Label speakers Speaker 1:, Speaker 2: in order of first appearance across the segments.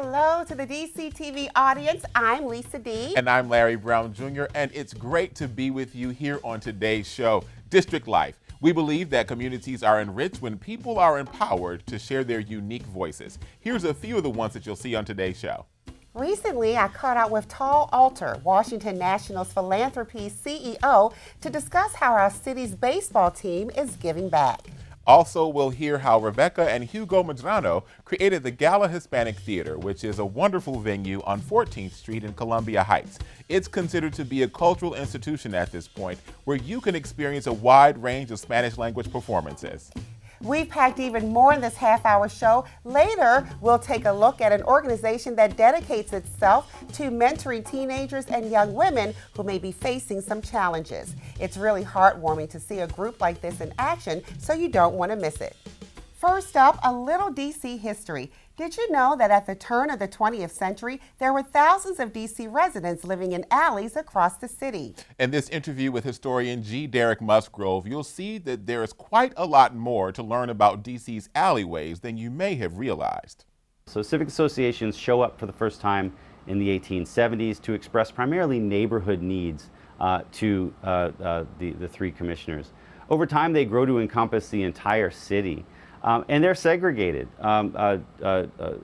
Speaker 1: Hello to the DC TV audience. I'm Lisa D.
Speaker 2: And I'm Larry Brown Jr. And it's great to be with you here on today's show, District Life. We believe that communities are enriched when people are empowered to share their unique voices. Here's a few of the ones that you'll see on today's show.
Speaker 1: Recently, I caught up with Tal Alter, Washington National's Philanthropy CEO, to discuss how our city's baseball team is giving back.
Speaker 2: Also, we'll hear how Rebecca and Hugo Medrano created the Gala Hispanic Theater, which is a wonderful venue on 14th Street in Columbia Heights. It's considered to be a cultural institution at this point, where you can experience a wide range of Spanish language performances.
Speaker 1: We've packed even more in this half-hour show. Later, we'll take a look at an organization that dedicates itself to mentoring teenagers and young women who may be facing some challenges. It's really heartwarming to see a group like this in action, so you don't want to miss it. First up, a little DC history. Did you know that at the turn of the 20th century, there were thousands of DC residents living in alleys across the city?
Speaker 2: In this interview with historian G. Derek Musgrove, you'll see that there is quite a lot more to learn about DC's alleyways than you may have realized.
Speaker 3: So civic associations show up for the first time in the 1870s to express primarily neighborhood needs to the three commissioners. Over time, they grow to encompass the entire city. And they're segregated.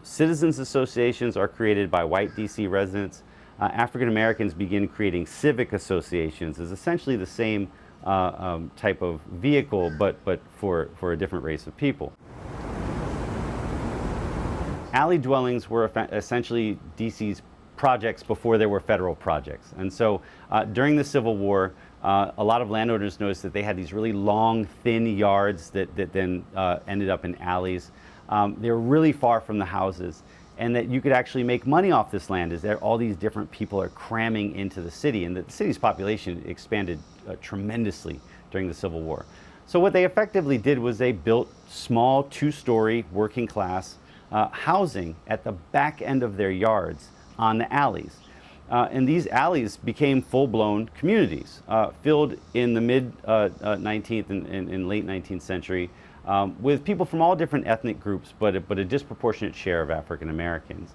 Speaker 3: Citizens associations are created by white DC residents. African Americans begin creating civic associations as essentially the same type of vehicle, but for a different race of people. Alley dwellings were essentially DC's projects before there were federal projects. And so during the Civil War, a lot of landowners noticed that they had these really long, thin yards that then ended up in alleys. They were really far from the houses, and that you could actually make money off this land as all these different people are cramming into the city, and the city's population expanded tremendously during the Civil War. So what they effectively did was they built small, two-story, working-class housing at the back end of their yards on the alleys. And these alleys became full-blown communities, filled in the mid-19th and late 19th century with people from all different ethnic groups, but a disproportionate share of African Americans.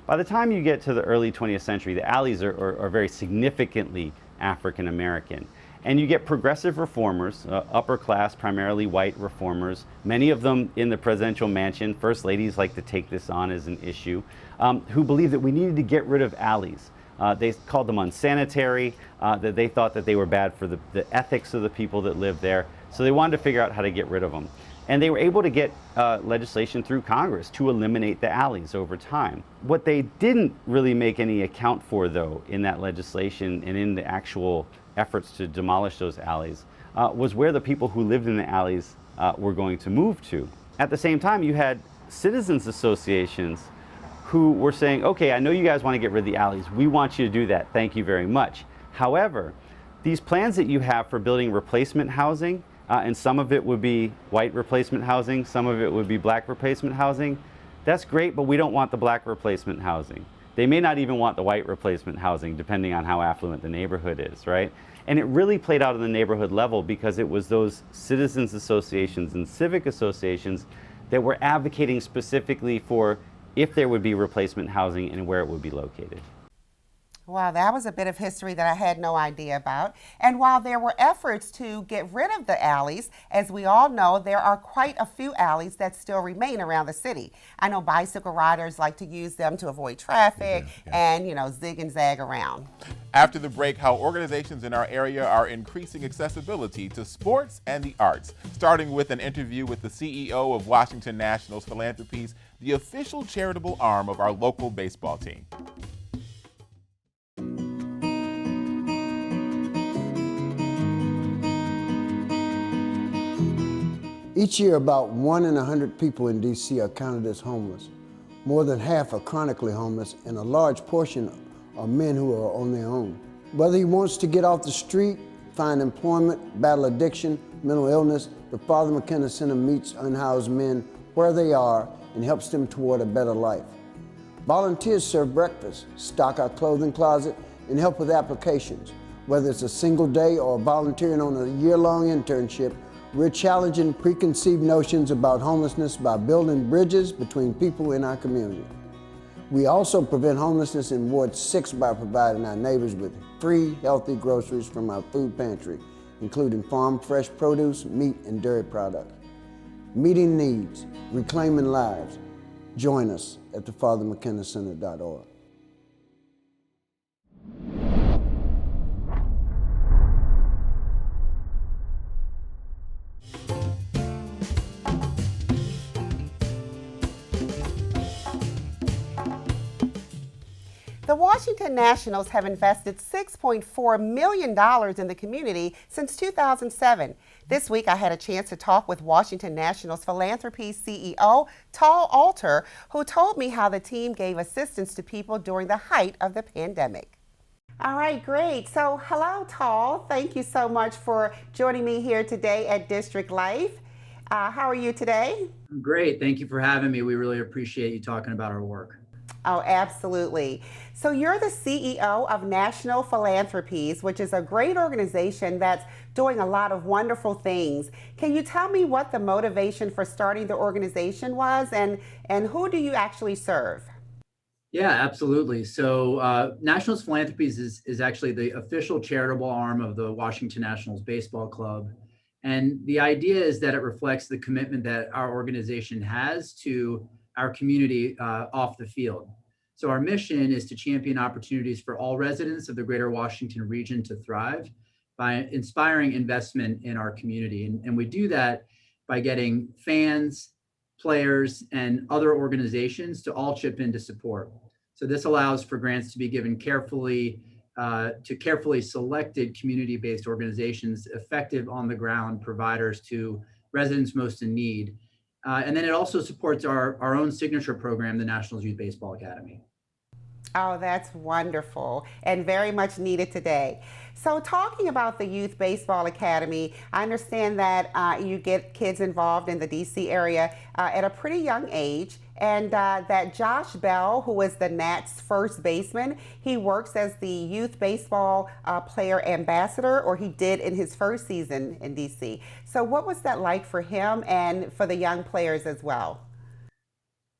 Speaker 3: By the time you get to the early 20th century, the alleys are very significantly African American. And you get progressive reformers, upper class, primarily white reformers, many of them in the presidential mansion. First ladies like to take this on as an issue, who believed that we needed to get rid of alleys. They called them unsanitary, that they thought that they were bad for the ethics of the people that lived there. So they wanted to figure out how to get rid of them. And they were able to get legislation through Congress to eliminate the alleys over time. What they didn't really make any account for, though, in that legislation and in the actual efforts to demolish those alleys, was where the people who lived in the alleys were going to move to. At the same time, you had citizens associations who were saying, okay, I know you guys want to get rid of the alleys. We want you to do that. Thank you very much. However, these plans that you have for building replacement housing, and some of it would be white replacement housing, some of it would be black replacement housing, that's great, but we don't want the black replacement housing. They may not even want the white replacement housing, depending on how affluent the neighborhood is, right? And it really played out on the neighborhood level because it was those citizens associations and civic associations that were advocating specifically for if there would be replacement housing and where it would be located.
Speaker 1: Wow, that was a bit of history that I had no idea about. And while there were efforts to get rid of the alleys, as we all know, there are quite a few alleys that still remain around the city. I know bicycle riders like to use them to avoid traffic and, zig and zag around.
Speaker 2: After the break, how organizations in our area are increasing accessibility to sports and the arts, starting with an interview with the CEO of Washington National's Philanthropy's, the official charitable arm of our local baseball team.
Speaker 4: Each year, about 1 in 100 people in DC are counted as homeless. More than half are chronically homeless, and a large portion are men who are on their own. Whether he wants to get off the street, find employment, battle addiction, mental illness, the Father McKenna Center meets unhoused men where they are and helps them toward a better life. Volunteers serve breakfast, stock our clothing closet, and help with applications. Whether it's a single day or volunteering on a year-long internship, we're challenging preconceived notions about homelessness by building bridges between people in our community. We also prevent homelessness in Ward 6 by providing our neighbors with free, healthy groceries from our food pantry, including farm fresh produce, meat, and dairy products. Meeting needs, reclaiming lives. Join us at thefathermckenna.org.
Speaker 1: The Washington Nationals have invested $6.4 million in the community since 2007. This week, I had a chance to talk with Washington Nationals Philanthropy CEO, Tal Alter, who told me how the team gave assistance to people during the height of the pandemic. All right, great. So, hello, Tal. Thank you so much for joining me here today at District Life. How are you today?
Speaker 5: I'm great. Thank you for having me. We really appreciate you talking about our work.
Speaker 1: Oh, absolutely. So you're the CEO of National Philanthropies, which is a great organization that's doing a lot of wonderful things. Can you tell me what the motivation for starting the organization was, and who do you actually serve?
Speaker 5: Yeah, absolutely. So Nationals Philanthropies is actually the official charitable arm of the Washington Nationals Baseball Club. And the idea is that it reflects the commitment that our organization has to our community off the field. So our mission is to champion opportunities for all residents of the greater Washington region to thrive by inspiring investment in our community. And we do that by getting fans, players, and other organizations to all chip in to support. So this allows for grants to be given carefully to carefully selected community-based organizations, effective on-the-ground providers to residents most in need. And then it also supports our own signature program, the Nationals Youth Baseball Academy.
Speaker 1: Oh, that's wonderful and very much needed today. So talking about the Youth Baseball Academy, I understand that you get kids involved in the DC area at a pretty young age, and that Josh Bell, who is the Nats first baseman, he works as the youth baseball player ambassador, or he did in his first season in DC. So what was that like for him and for the young players as well?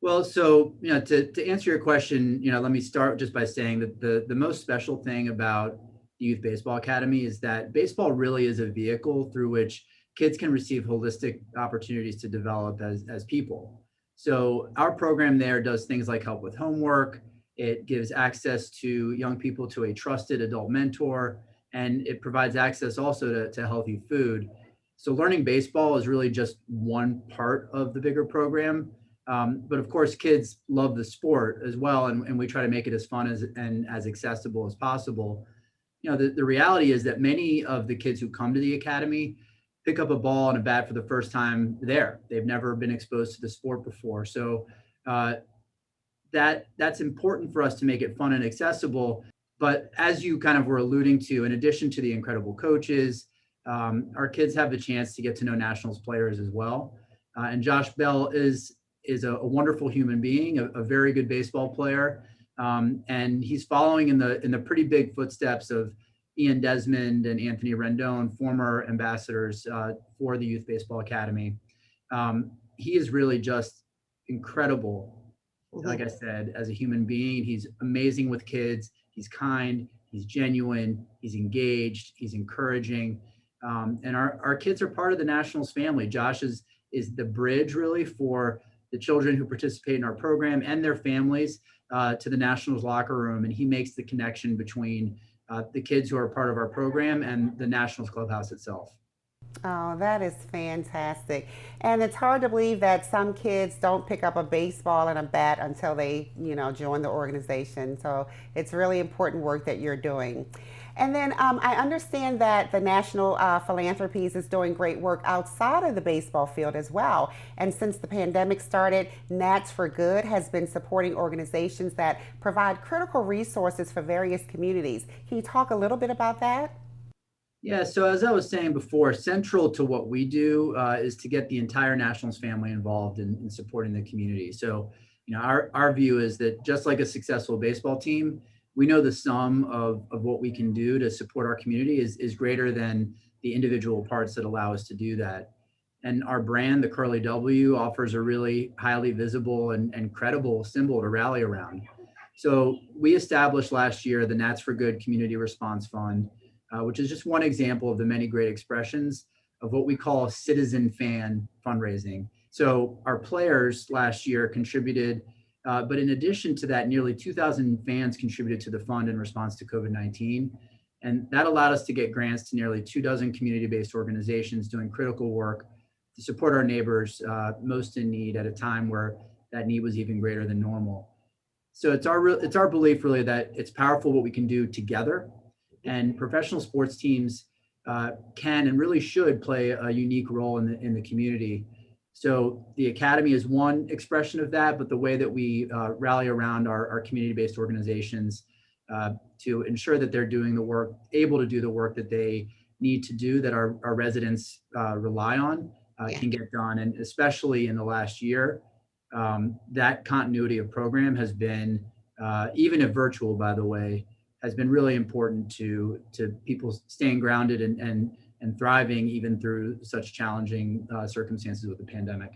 Speaker 5: Well, so to answer your question, let me start just by saying that the most special thing about the Youth Baseball Academy is that baseball really is a vehicle through which kids can receive holistic opportunities to develop as people. So our program there does things like help with homework. It gives access to young people to a trusted adult mentor, and it provides access also to healthy food. So learning baseball is really just one part of the bigger program. But of course, kids love the sport as well, and we try to make it as fun and as accessible as possible. The reality is that many of the kids who come to the academy pick up a ball and a bat for the first time there. They've never been exposed to the sport before. So that's important for us to make it fun and accessible. But as you kind of were alluding to, in addition to the incredible coaches, our kids have the chance to get to know Nationals players as well. And Josh Bell is a wonderful human being, a very good baseball player. And he's following in the pretty big footsteps of Ian Desmond and Anthony Rendon, former ambassadors for the Youth Baseball Academy. He is really just incredible, like I said, as a human being. He's amazing with kids. He's kind, he's genuine, he's engaged, he's encouraging. And our kids are part of the Nationals family. Josh is the bridge really for the children who participate in our program and their families to the Nationals locker room. And he makes the connection between the kids who are part of our program and the Nationals clubhouse itself.
Speaker 1: Oh, that is fantastic. And it's hard to believe that some kids don't pick up a baseball and a bat until they, join the organization. So it's really important work that you're doing. And then I understand that the National Philanthropies is doing great work outside of the baseball field as well. And since the pandemic started, Nats for Good has been supporting organizations that provide critical resources for various communities. Can you talk a little bit about that?
Speaker 5: Yeah, so as I was saying before, central to what we do is to get the entire Nationals family involved in supporting the community. So, our view is that just like a successful baseball team, we know the sum of what we can do to support our community is greater than the individual parts that allow us to do that. And our brand, the Curly W, offers a really highly visible and credible symbol to rally around. So we established last year the Nats for Good Community Response Fund, which is just one example of the many great expressions of what we call citizen fan fundraising. So our players last year contributed, but in addition to that, nearly 2,000 fans contributed to the fund in response to COVID-19. And that allowed us to get grants to nearly 24 community-based organizations doing critical work to support our neighbors most in need at a time where that need was even greater than normal. So it's our belief really that it's powerful what we can do together, and professional sports teams can and really should play a unique role in the community. So the Academy is one expression of that, but the way that we rally around our community-based organizations to ensure that they're doing the work, able to do the work that they need to do, that our residents rely on, can get done. And especially in the last year, that continuity of program has been, even if virtual, by the way, has been really important to people staying grounded and thriving even through such challenging circumstances with the pandemic.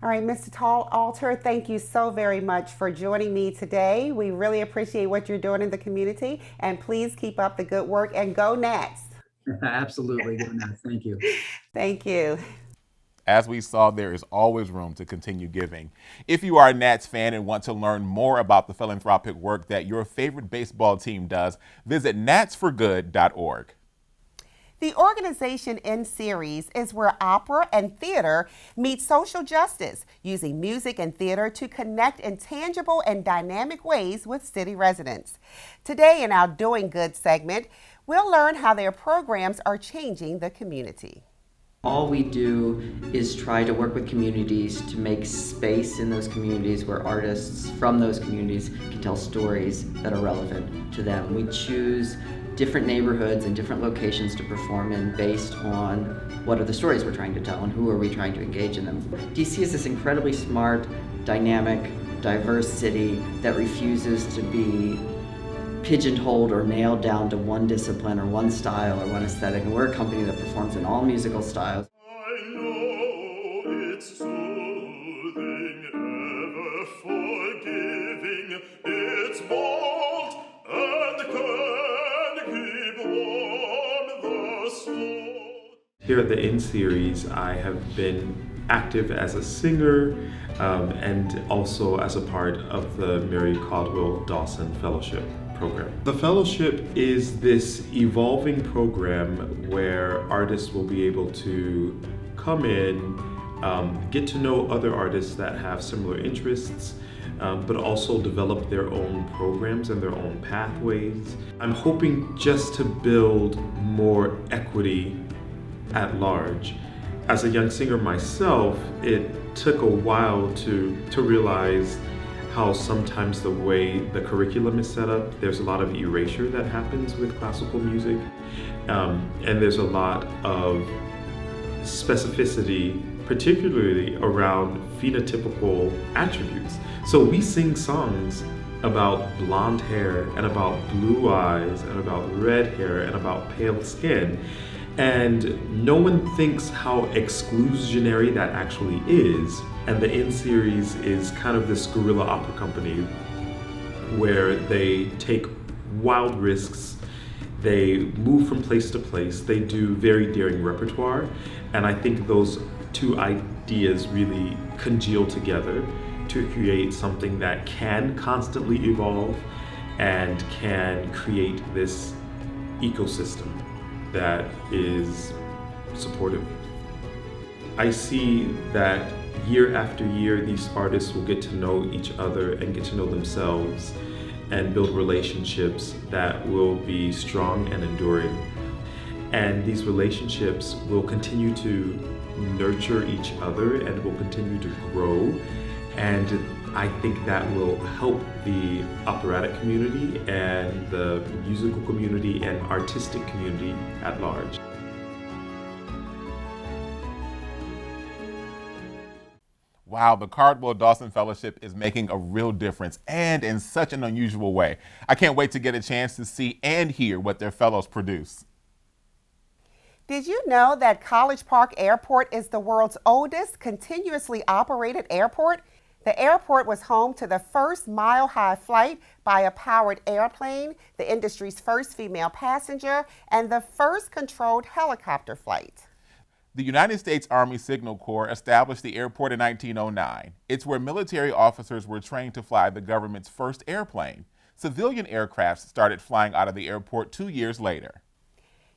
Speaker 1: All right, Mr. Alter, thank you so very much for joining me today. We really appreciate what you're doing in the community, and please keep up the good work and go Nats.
Speaker 5: Absolutely, go Nats. Thank you.
Speaker 1: Thank you.
Speaker 2: As we saw, there is always room to continue giving. If you are a Nats fan and want to learn more about the philanthropic work that your favorite baseball team does, visit natsforgood.org.
Speaker 1: The organization in series is where opera and theater meet social justice, using music and theater to connect in tangible and dynamic ways with city residents. Today in our Doing Good segment, we'll learn how their programs are changing the community.
Speaker 6: All we do is try to work with communities to make space in those communities where artists from those communities can tell stories that are relevant to them. We choose different neighborhoods and different locations to perform in based on what are the stories we're trying to tell and who are we trying to engage in them. DC is this incredibly smart, dynamic, diverse city that refuses to be pigeonholed or nailed down to one discipline or one style or one aesthetic. And we're a company that performs in all musical styles.
Speaker 7: I know it's soothing, ever forgiving, it's bold and can keep warm the soul.
Speaker 8: Here at the In Series, I have been active as a singer and also as a part of the Mary Caldwell Dawson Fellowship program. The fellowship is this evolving program where artists will be able to come in, get to know other artists that have similar interests, but also develop their own programs and their own pathways. I'm hoping just to build more equity at large. As a young singer myself, it took a while to realize how sometimes the way the curriculum is set up, there's a lot of erasure that happens with classical music, and there's a lot of specificity, particularly around phenotypical attributes. So we sing songs about blonde hair and about blue eyes and about red hair and about pale skin, and no one thinks how exclusionary that actually is. And the In Series is kind of this guerrilla opera company where they take wild risks, they move from place to place, they do very daring repertoire, and I think those two ideas really congeal together to create something that can constantly evolve and can create this ecosystem that is supportive. I see that year after year, these artists will get to know each other and get to know themselves and build relationships that will be strong and enduring. And these relationships will continue to nurture each other and will continue to grow. And I think that will help the operatic community and the musical community and artistic community at large.
Speaker 2: Wow, the Caldwell Dawson Fellowship is making a real difference, and in such an unusual way. I can't wait to get a chance to see and hear what their fellows produce.
Speaker 1: Did you know that College Park Airport is the world's oldest continuously operated airport? The airport was home to the first mile-high flight by a powered airplane, the industry's first female passenger, and the first controlled helicopter flight.
Speaker 2: The United States Army Signal Corps established the airport in 1909. It's where military officers were trained to fly the government's first airplane. Civilian aircraft started flying out of the airport 2 years later.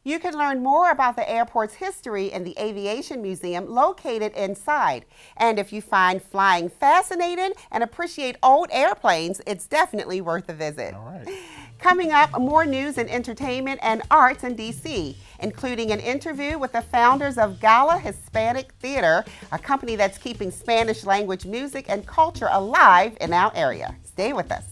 Speaker 1: You can learn more about the airport's history in the Aviation Museum located inside. And if you find flying fascinating and appreciate old airplanes, it's definitely worth a visit.
Speaker 2: All right.
Speaker 1: Coming up, more news and entertainment and arts in D.C., including an interview with the founders of Gala Hispanic Theater, a company that's keeping Spanish language music and culture alive in our area. Stay with us.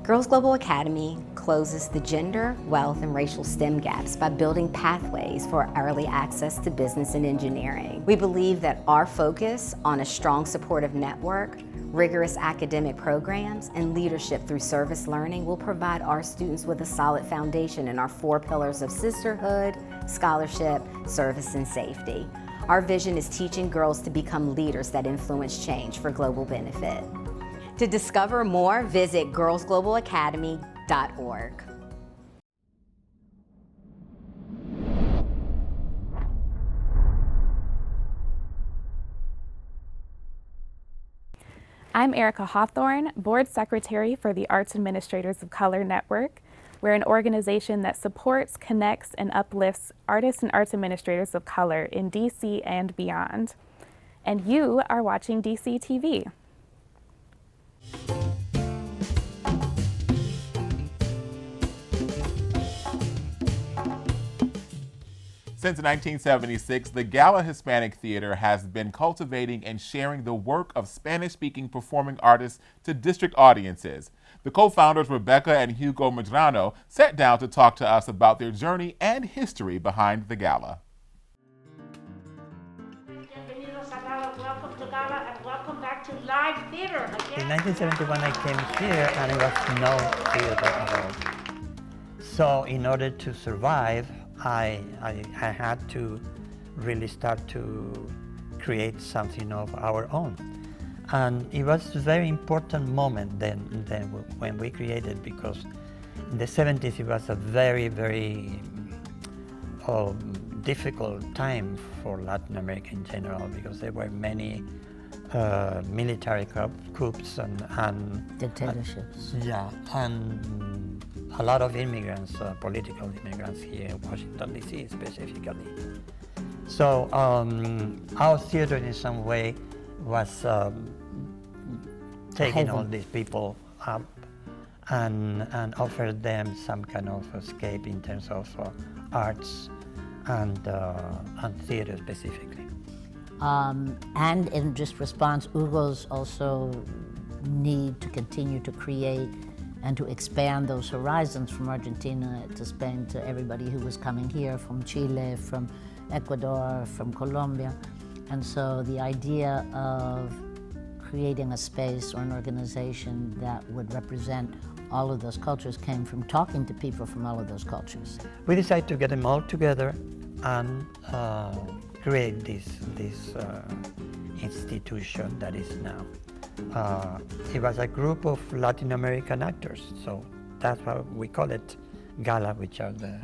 Speaker 9: Girls Global Academy closes the gender, wealth, and racial STEM gaps by building pathways for early access to business and engineering. We believe that our focus on a strong supportive network, rigorous academic programs, and leadership through service learning will provide our students with a solid foundation in our 4 pillars of sisterhood, scholarship, service, and safety. Our vision is teaching girls to become leaders that influence change for global benefit. To discover more, visit girlsglobalacademy.org.
Speaker 10: I'm Erica Hawthorne, Board Secretary for the Arts Administrators of Color Network. We're an organization that supports, connects, and uplifts artists and arts administrators of color in DC and beyond. And you are watching DC TV.
Speaker 2: Since 1976, the Gala Hispanic Theater has been cultivating and sharing the work of Spanish-speaking performing artists to district audiences. The co-founders, Rebecca and Hugo Medrano, sat down to talk to us about their journey and history behind the Gala.
Speaker 11: Welcome to Gala and welcome back to live theater again.
Speaker 12: In 1971 I came here and it was no theater at all. So in order to survive, I had to really start to create something of our own. And it was a very important moment then when we created, because in the 70s it was a very, very difficult time for Latin America in general, because there were many military coups and
Speaker 13: dictatorships.
Speaker 12: And a lot of immigrants, political immigrants here in Washington, D.C. specifically. So our theater in some way was taking all these people up and offered them some kind of escape in terms of arts and theater specifically.
Speaker 13: And in just response, Hugo's also need to continue to create and to expand those horizons from Argentina to Spain to everybody who was coming here from Chile, from Ecuador, from Colombia. And so the idea of creating a space or an organization that would represent all of those cultures came from talking to people from all of those cultures.
Speaker 12: We decided to get them all together and create this institution that is now. It was a group of Latin American actors, so that's why we call it GALA, which are the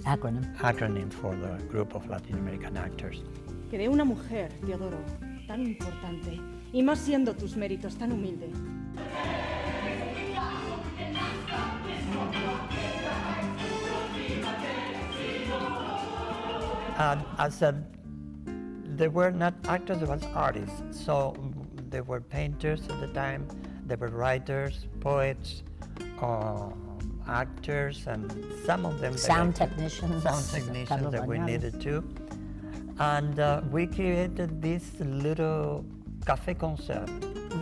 Speaker 12: acronym for the group of Latin American actors.
Speaker 14: Que de una mujer, Teodoro, tan importante, y más siendo tus méritos tan humilde.
Speaker 12: I said, they were not actors, they were artists. So they were painters at the time, they were writers, poets, actors, and some of them
Speaker 13: sound technicians
Speaker 12: that we needed too. And we created this little café concert.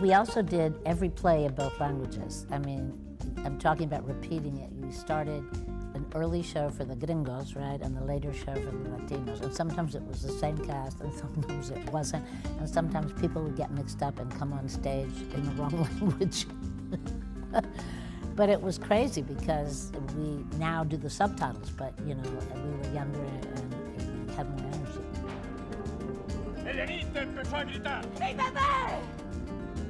Speaker 13: We also did every play in both languages. I mean, I'm talking about repeating it. We started an early show for the gringos, right, and the later show for the Latinos. And sometimes it was the same cast, and sometimes it wasn't. And sometimes people would get mixed up and come on stage in the wrong language. But it was crazy because we now do the subtitles, but you know, we were younger and had more energy.
Speaker 7: Elenita empezó a gritar.
Speaker 11: ¡Sí, bebé!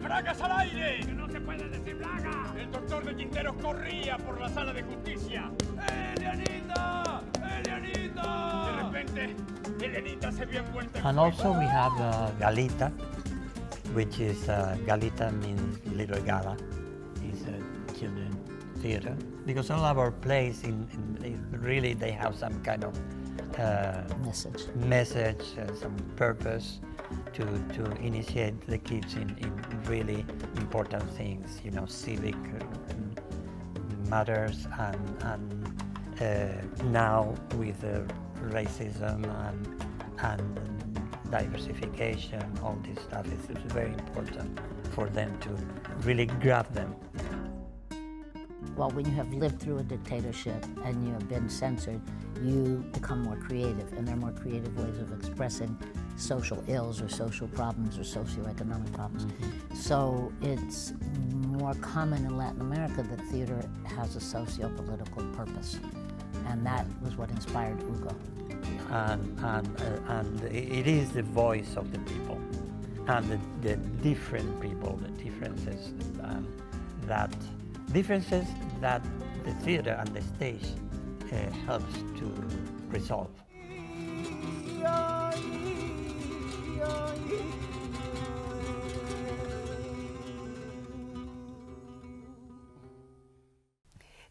Speaker 15: ¡Bragas al aire! ¡Que no se puede decir braga! El doctor de Quinteros corría por la sala de justicia. ¡Eleanita! ¡Eleanita! De repente, Eleanita se vio envuelta en
Speaker 12: And also we have Galita, which is Galita means little gala. It's a children's theater. Because all our plays really they have some kind of message, some purpose to initiate the kids in really important things, you know, civic matters, and now with racism and diversification, all this stuff is very important for them to really grab them.
Speaker 13: Well, when you have lived through a dictatorship and you have been censored, you become more creative, and there are more creative ways of expressing social ills or social problems or socioeconomic problems. So it's more common in Latin America that theater has a socio-political purpose, and that was what inspired Hugo.
Speaker 12: And it is the voice of the people, and the different people, the differences that the theater and the stage helps to resolve.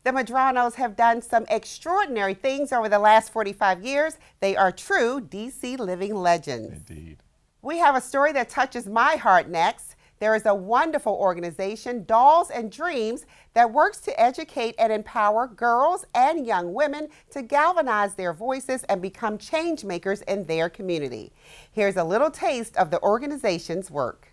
Speaker 1: The Medranos have done some extraordinary things over the last 45 years. They are true DC living legends.
Speaker 2: Indeed.
Speaker 1: We have a story that touches my heart next. There is a wonderful organization, Dolls and Dreams, that works to educate and empower girls and young women to galvanize their voices and become change makers in their community. Here's a little taste of the organization's work.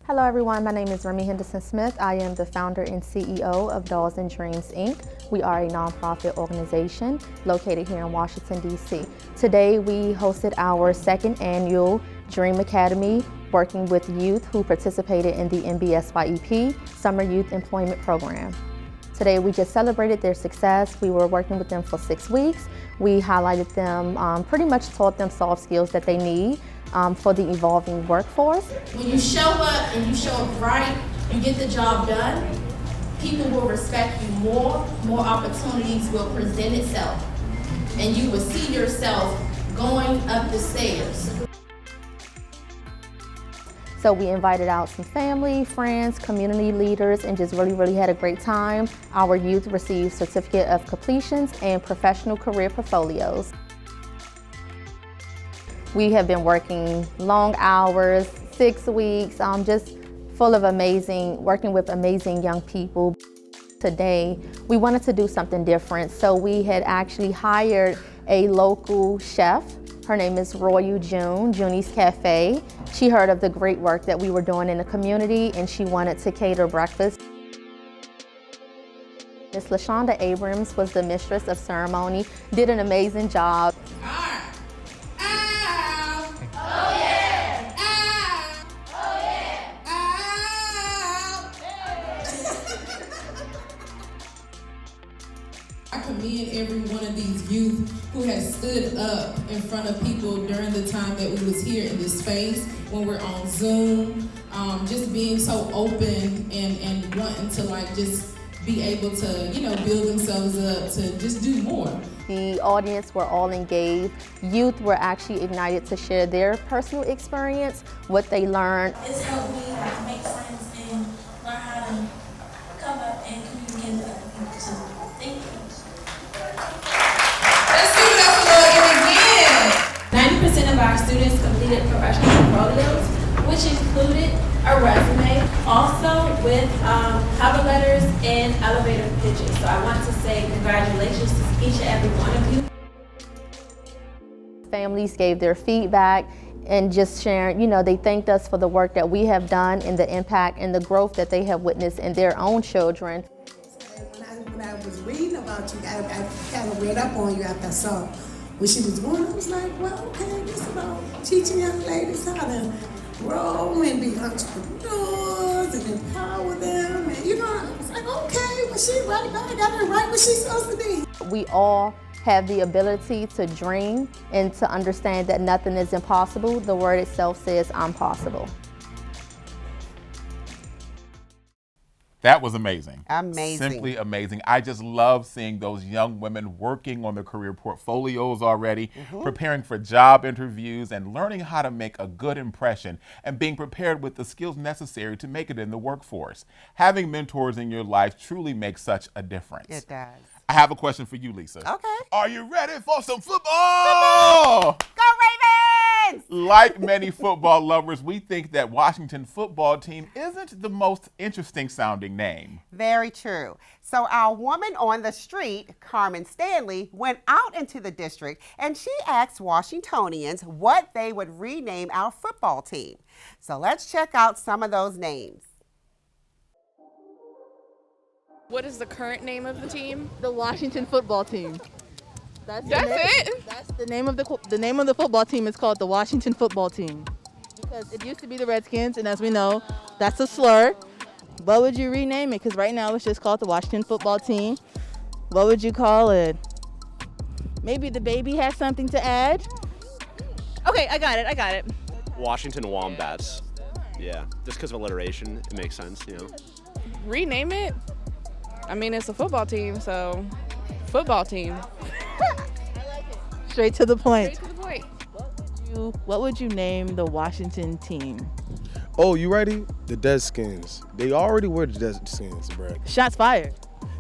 Speaker 16: Hello everyone, my name is Remy Henderson-Smith. I am the founder and CEO of Dolls and Dreams, Inc. We are a nonprofit organization located here in Washington, D.C. Today we hosted our second annual Dream Academy, working with youth who participated in the MBSYEP Summer Youth Employment Program. Today we just celebrated their success. We were working with them for 6 weeks. We highlighted them, pretty much taught them soft skills that they need for the evolving workforce.
Speaker 17: When you show up and you show up right, you get the job done, people will respect you more opportunities will present itself, and you will see yourself going up the stairs.
Speaker 16: So we invited out some family, friends, community leaders, and just really had a great time. Our youth received certificate of completions and professional career portfolios. We have been working long hours, 6 weeks, just full of working with amazing young people. Today, we wanted to do something different, so we had actually hired a local chef. Her name is Royal June, Junie's Cafe. She heard of the great work that we were doing in the community, and she wanted to cater breakfast. Miss LaShonda Abrams was the mistress of ceremony, did an amazing job.
Speaker 17: I commend every one of these youth who has stood up in front of people during the time that we was here in this space, when we're on Zoom, just being so open and wanting to just be able to, build themselves up to just do more.
Speaker 16: The audience were all engaged. Youth were actually ignited to share their personal experience, what they learned.
Speaker 17: It's helped me to make friends and learn how to come up and communicate with other people too. Thank you. Let's give it up for Logan again. 90% of our students completed professional portfolios, which included a resume, also with cover letters and elevator pitches. So I want to say congratulations to each and every one of you.
Speaker 16: Families gave their feedback and just sharing, they thanked us for the work that we have done and the impact and the growth that they have witnessed in their own children.
Speaker 18: When I was reading about you, I kind of read up on you after I saw what she was doing. I was like, well, okay, it's about teaching young ladies how to grow and be entrepreneurs and empower them. And I was like, okay, well, she right back, I got her right where she's supposed to be.
Speaker 16: We all have the ability to dream and to understand that nothing is impossible. The word itself says, I'm possible.
Speaker 2: That was amazing.
Speaker 1: Amazing.
Speaker 2: Simply amazing. I just love seeing those young women working on their career portfolios already, preparing for job interviews and learning how to make a good impression and being prepared with the skills necessary to make it in the workforce. Having mentors in your life truly makes such a difference.
Speaker 1: It does.
Speaker 2: I have a question for you, Lisa.
Speaker 1: Okay.
Speaker 2: Are you ready for some football?
Speaker 1: Go Ravens!
Speaker 2: Like many football lovers, we think that Washington football team isn't the most interesting sounding name.
Speaker 1: Very true. So our woman on the street, Carmen Stanley, went out into the district and she asked Washingtonians what they would rename our football team. So let's check out some of those names.
Speaker 19: What is the current name of the team?
Speaker 20: The Washington football team.
Speaker 19: That's it?
Speaker 20: That's the name of the football team is called the Washington football team. Because it used to be the Redskins, and as we know, that's a slur. What would you rename it? Because right now it's just called the Washington football team. What would you call it? Maybe the baby has something to add?
Speaker 19: Okay, I got it.
Speaker 21: Washington Wombats. Yeah, just because of alliteration, it makes sense, you know.
Speaker 19: Rename it? I mean, it's a football team, so football team.
Speaker 20: Straight to the point.
Speaker 19: Straight to the point.
Speaker 20: What would you name the Washington team?
Speaker 22: Oh, you ready? The Deadskins. They already were the Deadskins, bro.
Speaker 20: Shots fired.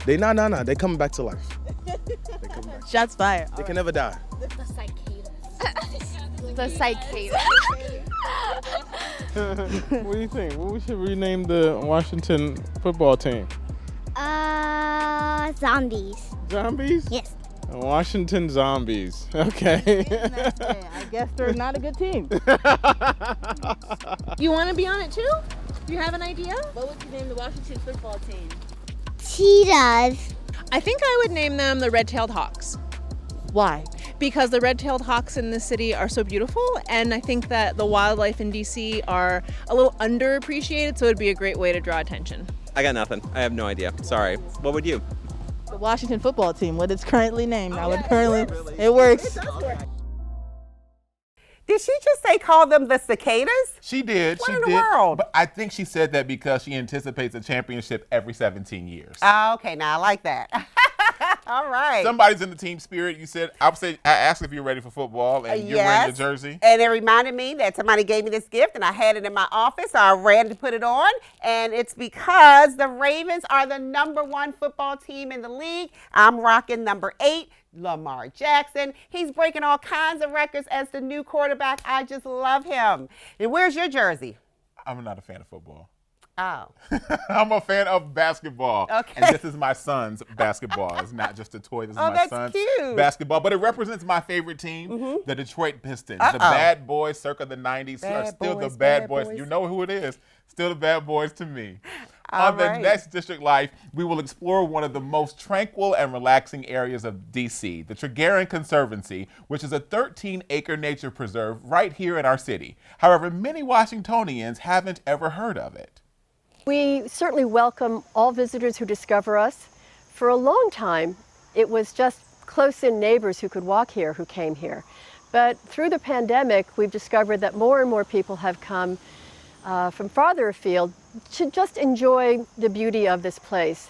Speaker 22: They nah. They coming back to life.
Speaker 20: Shots fired.
Speaker 22: They can never die.
Speaker 23: The cicadas. The cicadas.
Speaker 24: What do you think? What we should rename the Washington football team?
Speaker 23: Zombies.
Speaker 24: Zombies?
Speaker 23: Yes.
Speaker 24: Washington Zombies. Okay.
Speaker 20: I guess they're not a good team.
Speaker 25: You want to be on it too? Do you have an idea?
Speaker 20: What would you name the Washington football team?
Speaker 23: Cheetahs.
Speaker 19: I think I would name them the Red-Tailed Hawks.
Speaker 20: Why?
Speaker 19: Because the red-tailed hawks in this city are so beautiful, and I think that the wildlife in DC are a little underappreciated, so it'd be a great way to draw attention.
Speaker 21: I got nothing. I have no idea. Sorry. What would you?
Speaker 20: The Washington football team, what it's currently named. It works.
Speaker 1: Did she just say call them the cicadas?
Speaker 2: She did.
Speaker 1: What in the world?
Speaker 2: But I think she said that because she anticipates a championship every 17 years.
Speaker 1: Oh, okay, now I like that. All right.
Speaker 2: Somebody's in the team spirit. You said, I asked if you're ready for football, and you're wearing your jersey.
Speaker 1: And it reminded me that somebody gave me this gift, and I had it in my office, so I ran to put it on. And it's because the Ravens are the #1 football team in the league. I'm rocking number 8. Lamar Jackson. He's breaking all kinds of records as the new quarterback. I just love him. And where's your jersey?
Speaker 2: I'm not a fan of football.
Speaker 1: Oh.
Speaker 2: I'm a fan of basketball.
Speaker 1: Okay.
Speaker 2: And this is my son's basketball. It's not just a toy. This is my son's
Speaker 1: cute.
Speaker 2: basketball. But it represents my favorite team, the Detroit Pistons. The bad boys circa the 90s are still the bad boys. You know who it is. Still the bad boys to me. On the next District Life, we will explore one of the most tranquil and relaxing areas of D.C., the Tregaron Conservancy, which is a 13-acre nature preserve right here in our city. However, many Washingtonians haven't ever heard of it.
Speaker 26: We certainly welcome all visitors who discover us. For a long time, it was just close-in neighbors who could walk here who came here. But through the pandemic, we've discovered that more and more people have come from farther afield to just enjoy the beauty of this place.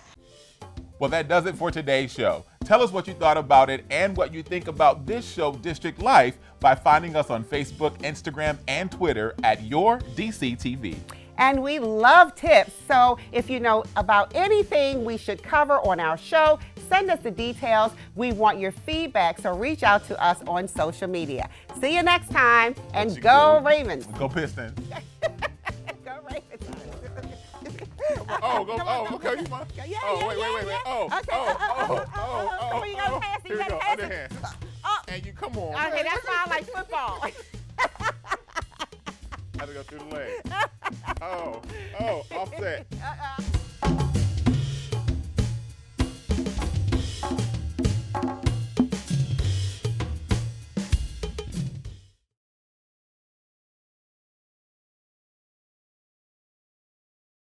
Speaker 2: Well, that does it for today's show. Tell us what you thought about it and what you think about this show, District Life, by finding us on Facebook, Instagram, and Twitter at Your DC TV.
Speaker 1: And we love tips, so if you know about anything we should cover on our show, send us the details. We want your feedback, so reach out to us on social media. See you next time, and go Ravens.
Speaker 2: Go Pistons.
Speaker 1: Go Ravens.
Speaker 2: Okay, you mind?
Speaker 1: Wait. You gotta pass it,
Speaker 2: Here we go, underhand. And you, come on.
Speaker 1: Okay, that's why I like football.
Speaker 2: I had to go through the leg. Offset.